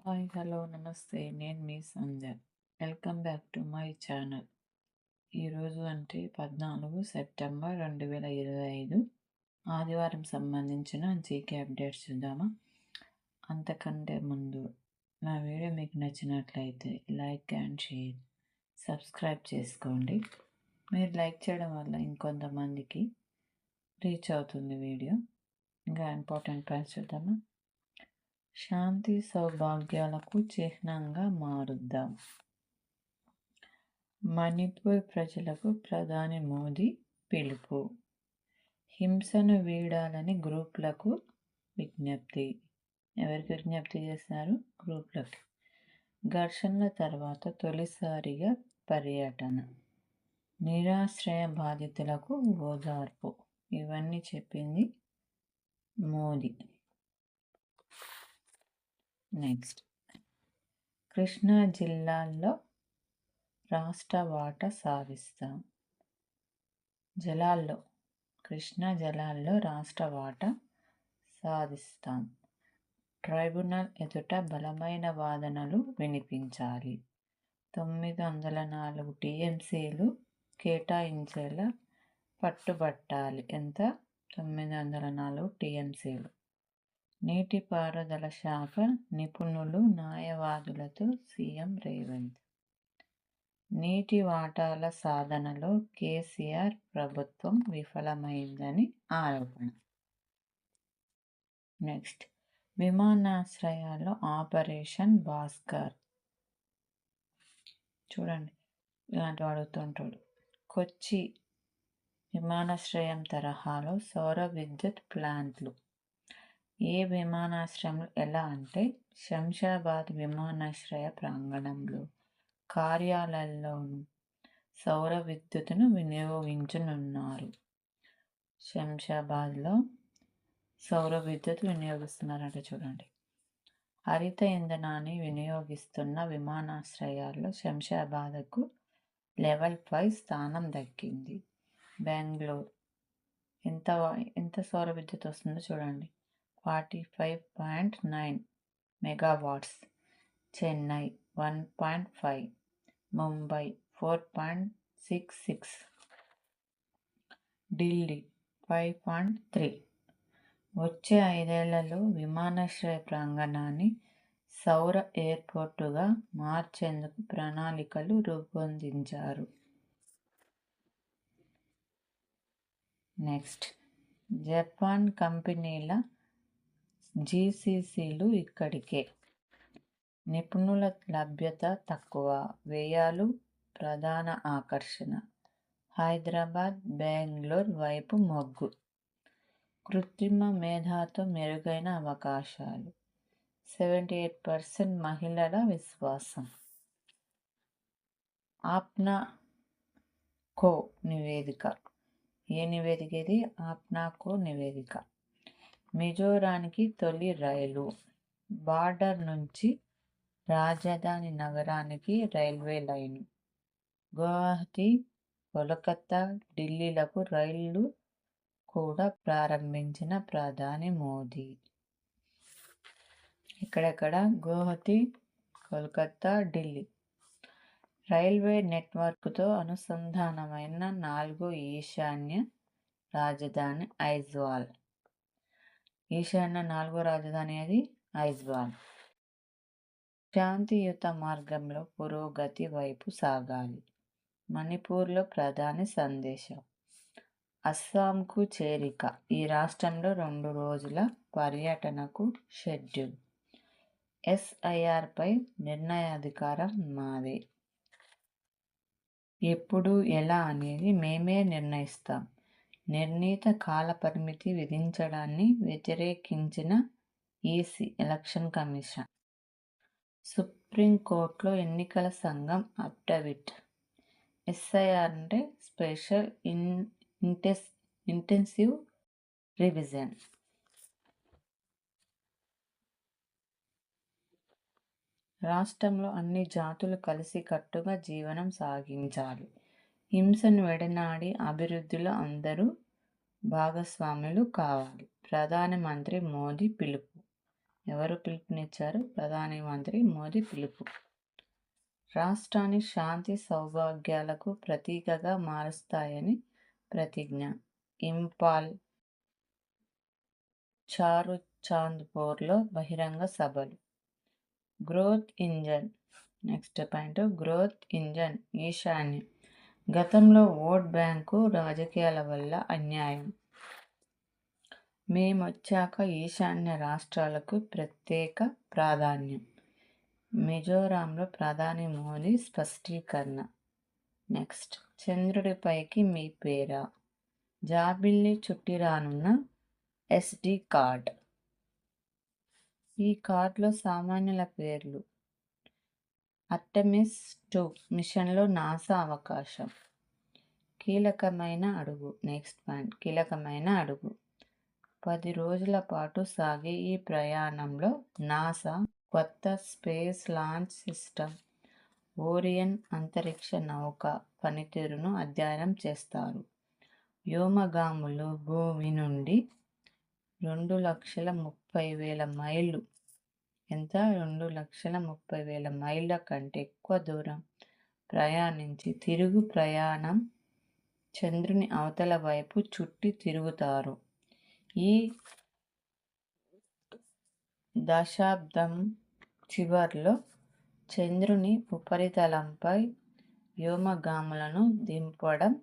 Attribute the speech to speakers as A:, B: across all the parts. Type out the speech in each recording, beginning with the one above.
A: Hi, hello, నమస్తే. నేను మీ Sandhya. Welcome back to my channel. ఈరోజు అంటే 14 సెప్టెంబర్ 2025 ఆదివారం సంబంధించిన జీకే అప్డేట్స్ చూద్దామా. అంతకంటే ముందు నా వీడియో మీకు నచ్చినట్లయితే లైక్ అండ్ షేర్, సబ్స్క్రైబ్ చేసుకోండి. మీరు లైక్ చేయడం వల్ల ఇంకొంతమందికి రీచ్ అవుతుంది వీడియో. ఇంకా ఇంపార్టెంట్ పాయింట్స్ చూద్దామా. శాంతి సౌభాగ్యాలకు చిహ్నంగా మారుద్దాం. మణిపూర్ ప్రజలకు ప్రధాని మోదీ పిలుపు. హింసను వీడాలని గ్రూపులకు విజ్ఞప్తి. ఎవరికి విజ్ఞప్తి చేస్తారు? గ్రూపులకి. ఘర్షణల తర్వాత తొలిసారిగా పర్యటన. నిరాశ్రయ బాధితులకు ఓదార్పు. ఇవన్నీ చెప్పింది మోదీ. నెక్స్ట్, కృష్ణా జిల్లాల్లో రాష్ట్ర వాటా సాధిస్తాం. కృష్ణా జలాల్లో రాష్ట్ర వాటా సాధిస్తాం. ట్రైబ్యునల్ ఎదుట బలమైన వాదనలు వినిపించాలి. 904 టీఎంసీలు కేటాయించేలా పట్టుబట్టాలి. ఎంత? 904 టీఎంసీలు. నీటిపారుదల శాఖ నిపుణులు, న్యాయవాదులతో సీఎం రేవంత్. నీటి వాటాల సాధనలో కేసీఆర్ ప్రభుత్వం విఫలమైందని ఆరోపణ. నెక్స్ట్, విమానాశ్రయాల్లో ఆపరేషన్ భాస్కర్. చూడండి, ఇలాంటివి అడుగుతుంటాడు. కొచ్చి విమానాశ్రయం తరహాలో సౌర విద్యుత్ ప్లాంట్లు. ఏ విమానాశ్రయంలో ఎలా అంటే శంషాబాద్ విమానాశ్రయ ప్రాంగణంలో, కార్యాలయాల్లోనూ సౌర విద్యుత్తును వినియోగించనున్నారు. శంషాబాద్లో సౌర విద్యుత్ వినియోగిస్తున్నారంటే చూడండి. హరిత ఇంధనాన్ని వినియోగిస్తున్న విమానాశ్రయాల్లో శంషాబాద్కు లెవెల్ 5 స్థానం దక్కింది. బెంగళూరు ఎంత సౌర విద్యుత్ వస్తుందో చూడండి. 45.9 మెగావాట్స్. చెన్నై 1.5, ముంబై 4.66, ఢిల్లీ 5.3. వచ్చే 5 ఏళ్లలో విమానాశ్రయ ప్రాంగణాన్ని సౌర ఎయిర్పోర్టుగా మార్చేందుకు ప్రణాళికలు రూపొందించారు. నెక్స్ట్, జపాన్ కంపెనీల జీసీసీలు ఇక్కడికే. నిపుణుల లభ్యత తక్కువ, వ్యయాలు ప్రధాన ఆకర్షణ. హైదరాబాద్, బెంగళూరు వైపు మొగ్గు. కృత్రిమ మేధతో మెరుగైన అవకాశాలు. 78% మహిళల విశ్వాసం. ఆప్నా కో నివేదిక. ఏ నివేదిక ఇది? ఆప్నా కో నివేదిక. మిజోరానికి తొలి రైలు. బార్డర్ నుంచి రాజధాని నగరానికి రైల్వే లైను. గువాహటి, కోల్కతా, ఢిల్లీలకు రైళ్లు కూడా ప్రారంభించిన ప్రధాని మోదీ. ఇక్కడెక్కడ? గువాహటి, కోల్కతా, ఢిల్లీ. రైల్వే నెట్వర్క్తో అనుసంధానమైన 4వ ఈశాన్య రాజధాని ఐజ్వాల్. ఈశాన్య 4వ రాజధాని అది ఐజ్వాల్. శాంతియుత మార్గంలో పురోగతి వైపు సాగాలి. మణిపూర్లో ప్రధాని సందేశం. అస్సాంకు చేరిక. ఈ రాష్ట్రంలో 2 రోజుల పర్యటనకు షెడ్యూల్. ఎస్ఐఆర్పై నిర్ణయాధికారం మాదే. ఎప్పుడు, ఎలా అనేది మేమే నిర్ణయిస్తాం. నిర్ణీత కాలపరిమితి విధించడాన్ని వ్యతిరేకించిన ఈసీ, ఎలక్షన్ కమిషన్. సుప్రీంకోర్టులో ఎన్నికల సంఘం అఫిడవిట్. ఎస్ఐఆర్ అంటే స్పెషల్ ఇంటెన్సివ్ రివిజన్. రాష్ట్రంలో అన్ని జాతులు కలిసికట్టుగా జీవనం సాగించాలి. హింసను వెడనాడి అభివృద్ధిలో అందరూ భాగస్వాములు కావాలి. ప్రధానమంత్రి మోదీ పిలుపు. ఎవరు పిలుపునిచ్చారు? ప్రధాని మంత్రి మోదీ పిలుపు. రాష్ట్రాన్ని శాంతి సౌభాగ్యాలకు ప్రతీకగా మారుస్తాయని ప్రతిజ్ఞ. ఇంపాల్ చారుచాంద్పూర్లో బహిరంగ సభలు. Growth engine. Next point, growth engine ఈశాన్యం. గతంలో ఓట్ బ్యాంకు రాజకీయాల వల్ల అన్యాయం. మేమొచ్చాక ఈశాన్య రాష్ట్రాలకు ప్రత్యేక ప్రాధాన్యం. మిజోరాంలో ప్రధాని మోదీ స్పష్టీకరణ. నెక్స్ట్, చంద్రుడిపైకి మీ పేరా? జాబిల్లి చుట్టి రానున్న SD కార్డ్. ఈ కార్డులో సామాన్యుల పేర్లు. ఆర్టెమిస్ 2 మిషన్లో నాసా అవకాశం. కీలకమైన అడుగు. నెక్స్ట్ పాయింట్, కీలకమైన అడుగు. 10 రోజుల పాటు సాగే ఈ ప్రయాణంలో నాసా కొత్త స్పేస్ లాంచ్ సిస్టమ్ ఓరియన్ అంతరిక్ష నౌక పనితీరును అధ్యయనం చేస్తారు. వ్యోమగాములు భూమి నుండి 2,30,000 మైళ్ళు, ఎంత? 2,30,000 మైళ్ళ కంటే ఎక్కువ దూరం ప్రయాణించి తిరుగు ప్రయాణం చంద్రుని అవతల వైపు చుట్టి తిరుగుతారు. ఈ దశాబ్దం చివర్లో చంద్రుని ఉపరితలంపై వ్యోమగాములను దింపడం,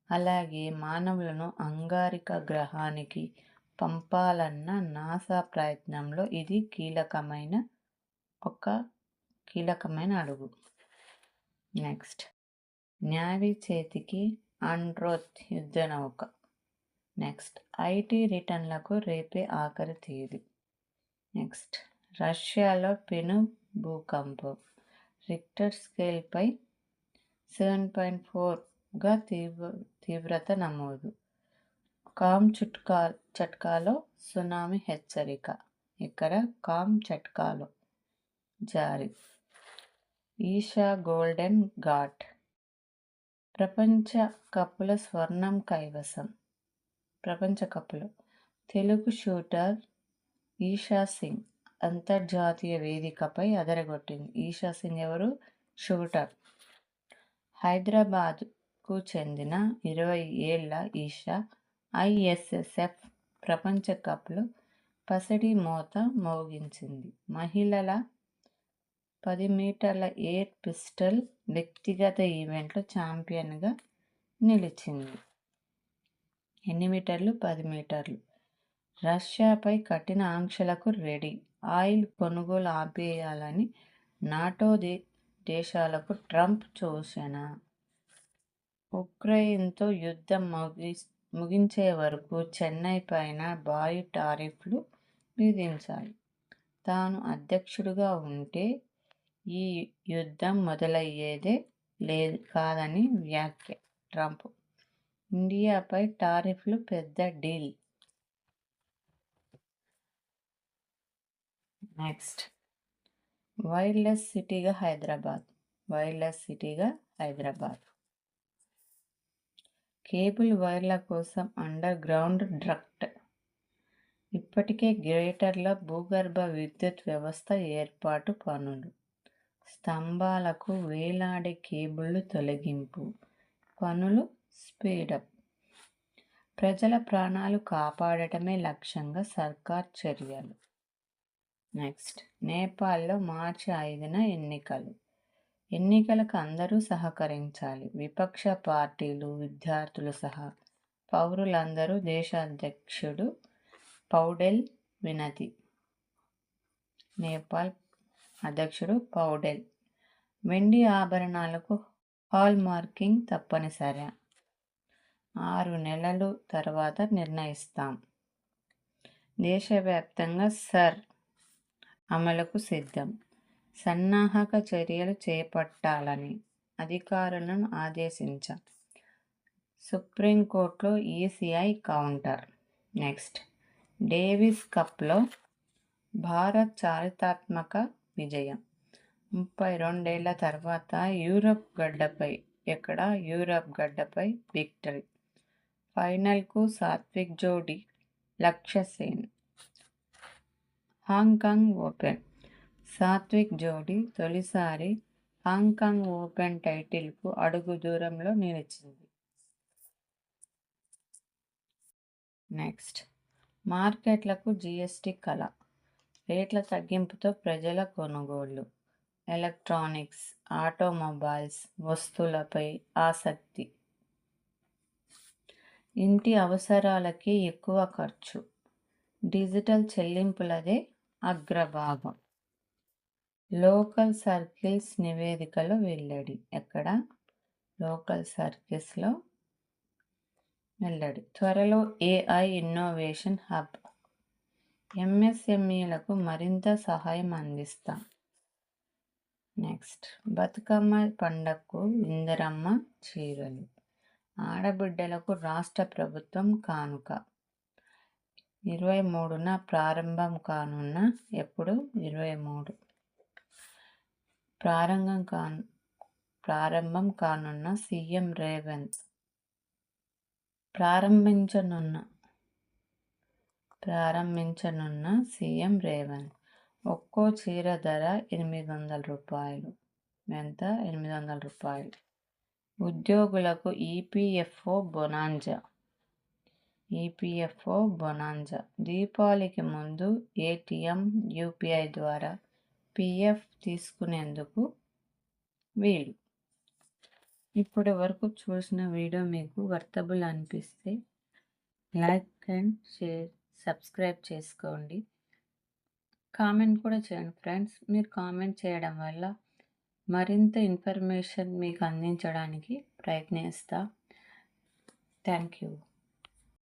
A: అలాగే మానవులను అంగారిక గ్రహానికి పంపాలన్న నాసా ప్రయత్నంలో ఇది కీలకమైన అడుగు. నెక్స్ట్, నేవీ చేతికి ఆండ్రోత్ యుద్ధనౌక. నెక్స్ట్, IT రిటర్న్లకు రేపే ఆఖరి తేదీ. నెక్స్ట్, రష్యాలో పెను భూకంపం. రిక్టర్ స్కేల్పై 7.4గా తీవ్రత నమోదు. కామ్చట్కాలో సునామీ హెచ్చరిక. ఇక్కడ కామ్చట్కాలో జారీ. ఈషా గోల్డెన్ ఘాట్. ప్రపంచ కప్పుల స్వర్ణం కైవసం. ప్రపంచ కప్పులో తెలుగు షూటర్ ఈషా సింగ్ అంతర్జాతీయ వేదికపై అదరగొట్టింది. ఈషా సింగ్ ఎవరు? షూటర్. హైదరాబాద్కు చెందిన 20 ఏళ్ల ఈషా ISSF ప్రపంచ కప్లో పసిడి మోత మోగించింది. మహిళల 10 మీటర్ల ఎయిర్ పిస్టల్ వ్యక్తిగత ఈవెంట్లో ఛాంపియన్గా నిలిచింది. ఎన్ని మీటర్లు? 10 మీటర్లు. రష్యాపై కఠిన ఆంక్షలకు రెడీ. ఆయిల్ కొనుగోలు ఆపేయాలని నాటో దేశాలకు ట్రంప్ సూచన. ఉక్రెయిన్తో యుద్ధం ముగించే వరకు చెన్నై పైన భారీ టారిఫ్లు విధించాలి. తాను అధ్యక్షుడిగా ఉంటే ఈ యుద్ధం మొదలయ్యేదే కాదని వ్యాఖ్య. ట్రంప్. ఇండియాపై టారిఫ్లు పెద్ద డీల్. నెక్స్ట్, వైర్లెస్ సిటీగా హైదరాబాద్. వైర్లెస్ సిటీగా హైదరాబాద్. కేబుల్ వైర్ల కోసం అండర్ గ్రౌండ్ డక్ట్. ఇప్పటికే గ్రేటర్లో భూగర్భ విద్యుత్ వ్యవస్థ ఏర్పాటు పనులు. స్తంభాలకు వేలాడే కేబుళ్లు తొలగింపు పనులు స్పీడప్. ప్రజల ప్రాణాలు కాపాడటమే లక్ష్యంగా సర్కార్ చర్యలు. నెక్స్ట్, నేపాల్లో మార్చి 5న ఎన్నికలు. ఎన్నికలకు అందరూ సహకరించాలి. విపక్ష పార్టీలు, విద్యార్థులు సహా పౌరులందరూ. దేశాధ్యక్షుడు పౌడెల్ వినతి. నేపాల్ అధ్యక్షుడు పౌడెల్. వెండి ఆభరణాలకు హాల్ మార్కింగ్ తప్పనిసరి. 6 నెలలు తర్వాత నిర్ణయిస్తాం. దేశవ్యాప్తంగా సర్ అమలుకు సిద్ధం. సన్నాహక చర్యలు చేపట్టాలని అధికారులను ఆదేశించాం. సుప్రీంకోర్టులో ECI కౌంటర్. నెక్స్ట్, డేవిస్ కప్లో భారత్ చారిత్రాత్మక విజయం. 32 ఏళ్ల తర్వాత యూరప్ గడ్డపై విక్టరీ. ఫైనల్కు సాత్విక్ జోడీ, లక్ష్య సేన్. Hong Kong open. సాత్విక్ జోడీ తొలిసారి హాంకాంగ్ ఓపెన్ టైటిల్కు అడుగు దూరంలో నిలిచింది. నెక్స్ట్, మార్కెట్లకు జీఎస్టీ కళ. రేట్ల తగ్గింపుతో ప్రజల కొనుగోళ్లు. ఎలక్ట్రానిక్స్, ఆటోమొబైల్స్ వస్తువులపై ఆసక్తి. ఇంటి అవసరాలకి ఎక్కువ ఖర్చు. డిజిటల్ చెల్లింపులదే అగ్రభాగం. లోకల్ సర్కిల్స్ నివేదికలో వెల్లడి. ఎక్కడ? లోకల్ సర్కిల్స్లో వెల్లడి. త్వరలో ఏఐ ఇన్నోవేషన్ హబ్. ఎంఎస్ఎంఈలకు మరింత సహాయం అందిస్తాం. నెక్స్ట్, బతుకమ్మ పండగకు ఇందిరమ్మ చీరలు. ఆడబిడ్డలకు రాష్ట్ర ప్రభుత్వం కానుక. 23న ప్రారంభం కానున్న ఎప్పుడు 23 ప్రారంభం కానున్న సీఎం రేవంత్ ప్రారంభించనున్న సీఎం రేవంత్. ఒక్కో చీర ధర 800 రూపాయలు. ఎంత? 800 రూపాయలు. ఉద్యోగులకు ఈపీఎఫ్ఓ బొనాంజా. దీపావళికి ముందు ఏటీఎం, యూపీఐ ద్వారా పీఎఫ్ తీసుకునేందుకు వీలు. ఇప్పటి వరకు చూసిన వీడియో మీకు వర్తబుల్ అనిపిస్తే లైక్ అండ్ షేర్, సబ్స్క్రైబ్ చేసుకోండి. కామెంట్ కూడా చేయండి ఫ్రెండ్స్. మీరు కామెంట్ చేయడం వల్ల మరింత ఇన్ఫర్మేషన్ మీకు అందించడానికి ప్రయత్నిస్తా. Thank you.